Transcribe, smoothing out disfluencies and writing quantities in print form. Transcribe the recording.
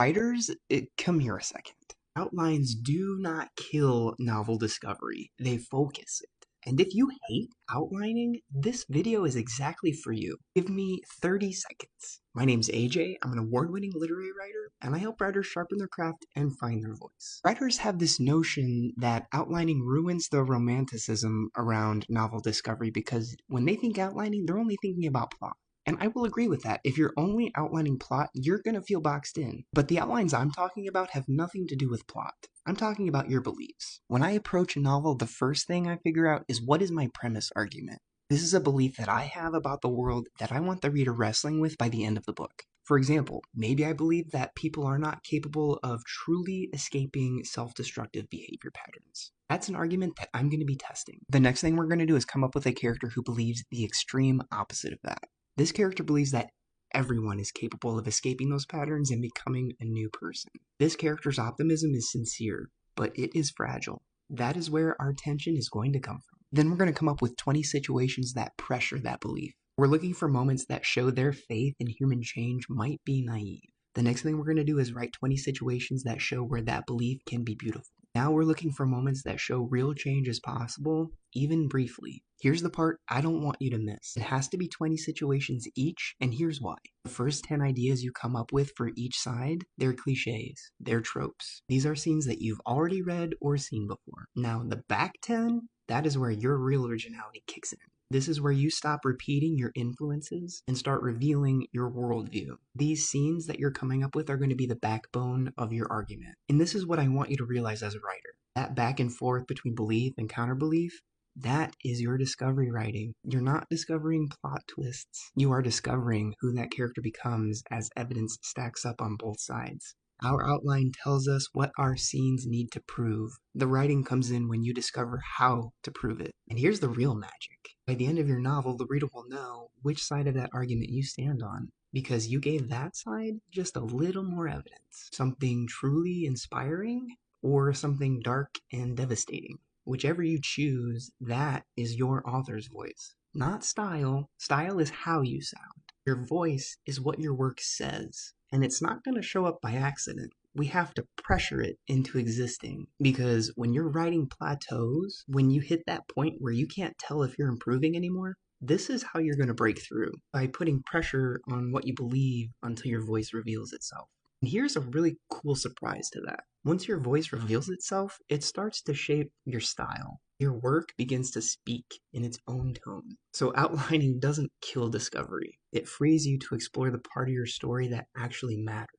Writers, come here a second. Outlines do not kill novel discovery, they focus it. And if you hate outlining, this video is exactly for you. Give me 30 seconds. My name's AJ, I'm an award-winning literary writer, and I help writers sharpen their craft and find their voice. Writers have this notion that outlining ruins the romanticism around novel discovery because when they think outlining, they're only thinking about plot. And I will agree with that. If you're only outlining plot, you're going to feel boxed in. But the outlines I'm talking about have nothing to do with plot. I'm talking about your beliefs. When I approach a novel, the first thing I figure out is what is my premise argument. This is a belief that I have about the world that I want the reader wrestling with by the end of the book. For example, maybe I believe that people are not capable of truly escaping self-destructive behavior patterns. That's an argument that I'm going to be testing. The next thing we're going to do is come up with a character who believes the extreme opposite of that. This character believes that everyone is capable of escaping those patterns and becoming a new person. This character's optimism is sincere, but it is fragile. That is where our tension is going to come from. Then we're going to come up with 20 situations that pressure that belief. We're looking for moments that show their faith in human change might be naive. The next thing we're going to do is write 20 situations that show where that belief can be beautiful. Now we're looking for moments that show real change is possible, even briefly. Here's the part I don't want you to miss. It has to be 20 situations each, and here's why. The first 10 ideas you come up with for each side, they're cliches, they're tropes. These are scenes that you've already read or seen before. Now, the back 10, that is where your real originality kicks in. This is where you stop repeating your influences and start revealing your worldview. These scenes that you're coming up with are going to be the backbone of your argument. And this is what I want you to realize as a writer. That back and forth between belief and counterbelief, that is your discovery writing. You're not discovering plot twists. You are discovering who that character becomes as evidence stacks up on both sides. Our outline tells us what our scenes need to prove. The writing comes in when you discover how to prove it. And here's the real magic. By the end of your novel, the reader will know which side of that argument you stand on, because you gave that side just a little more evidence. Something truly inspiring or something dark and devastating. Whichever you choose, that is your author's voice. Not style. Style is how you sound. Your voice is what your work says. And it's not going to show up by accident. We have to pressure it into existing. Because when you're writing plateaus, when you hit that point where you can't tell if you're improving anymore, this is how you're going to break through. By putting pressure on what you believe until your voice reveals itself. And here's a really cool surprise to that. Once your voice reveals itself, it starts to shape your style. Your work begins to speak in its own tone. So outlining doesn't kill discovery. It frees you to explore the part of your story that actually matters.